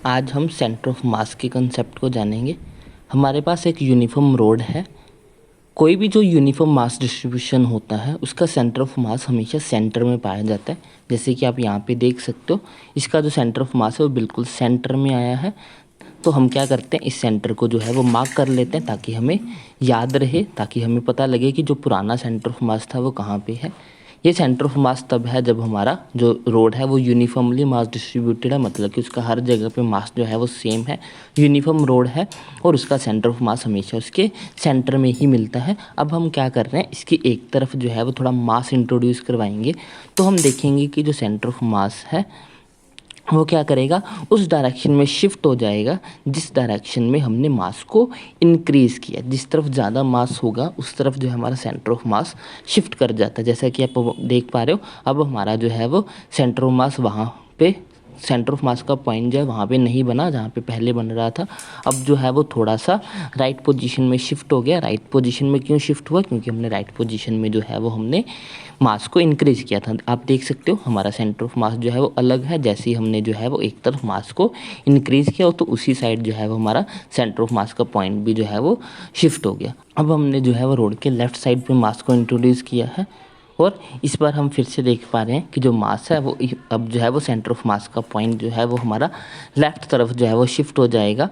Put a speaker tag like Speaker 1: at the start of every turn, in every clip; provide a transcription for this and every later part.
Speaker 1: आज हम centre of mass के कंसेप्ट को जानेंगे। हमारे पास एक यूनिफॉर्म रोड है। कोई भी जो यूनिफॉर्म मास डिस्ट्रीब्यूशन होता है उसका सेंटर ऑफ मास हमेशा सेंटर में पाया जाता है। जैसे कि आप यहाँ पे देख सकते हो, इसका जो सेंटर ऑफ मास है वो बिल्कुल सेंटर में आया है। तो हम क्या करते हैं, इस सेंटर को जो है वो मार्क कर लेते हैं ताकि हमें याद रहे, ताकि हमें पता लगे कि जो पुराना सेंटर ऑफ मास था वो कहाँ पे है। ये सेंटर ऑफ मास तब है जब हमारा जो रोड है वो यूनिफॉर्मली मास डिस्ट्रीब्यूटेड है, मतलब कि उसका हर जगह पे मास जो है वो सेम है, यूनिफॉर्म रोड है और उसका सेंटर ऑफ मास हमेशा उसके सेंटर में ही मिलता है। अब हम क्या कर रहे हैं, इसकी एक तरफ जो है वो थोड़ा मास इंट्रोड्यूस करवाएंगे। तो हम देखेंगे कि जो सेंटर ऑफ मास है वो क्या करेगा, उस डायरेक्शन में शिफ्ट हो जाएगा जिस डायरेक्शन में हमने मास को इंक्रीज़ किया। जिस तरफ ज़्यादा मास होगा उस तरफ जो है हमारा सेंटर ऑफ मास शिफ्ट कर जाता है। जैसा कि आप देख पा रहे हो, अब हमारा जो है वो सेंटर ऑफ मास वहाँ पे, सेंटर ऑफ मास का पॉइंट जो है वहाँ पे नहीं बना जहाँ पे पहले बन रहा था। अब जो है वो थोड़ा सा राइट पोजीशन में शिफ्ट हो गया। राइट पोजीशन में क्यों शिफ्ट हुआ, क्योंकि हमने राइट पोजीशन में जो है वो हमने मास को इंक्रीज़ किया था। आप देख सकते हो हमारा सेंटर ऑफ मास जो है वो अलग है। जैसे ही हमने जो है वो एक तरफ मास को इंक्रीज़ किया तो उसी साइड जो है वो हमारा सेंटर ऑफ मास का पॉइंट भी जो है वो शिफ्ट हो गया। अब हमने जो है वो रोड के लेफ़्ट साइड पे मास को इंट्रोड्यूस किया है और इस बार हम फिर से देख पा रहे हैं कि जो मास है वो अब जो है वो सेंटर ऑफ मास का पॉइंट जो है वो हमारा लेफ़्ट तरफ जो है वो शिफ्ट हो जाएगा।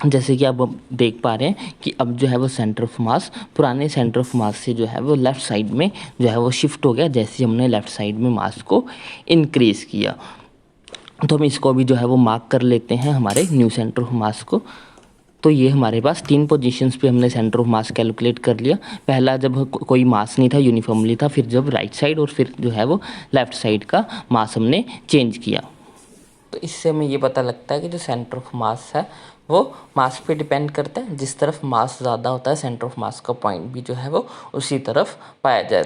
Speaker 1: जैसे कि आप देख पा रहे हैं कि अब जो है वो सेंटर ऑफ मास पुराने सेंटर ऑफ मास से जो है वो लेफ़्ट साइड में जो है वो शिफ्ट हो गया, जैसे हमने लेफ़्ट साइड में मास को इंक्रीज़ किया। तो हम इसको भी जो है वो मार्क कर लेते हैं हमारे न्यू सेंटर ऑफ मास को। तो ये हमारे पास 3 पोजीशंस पे हमने सेंटर ऑफ मास कैलकुलेट कर लिया। पहला जब कोई मास नहीं था, यूनिफॉर्मली था, फिर जब राइट साइड और फिर जो है वो लेफ़्ट साइड का मास हमने चेंज किया। तो इससे हमें ये पता लगता है कि जो सेंटर ऑफ मास है वो मास पे डिपेंड करता है। जिस तरफ मास ज़्यादा होता है सेंटर ऑफ मास का पॉइंट भी जो है वो उसी तरफ पाया जाए।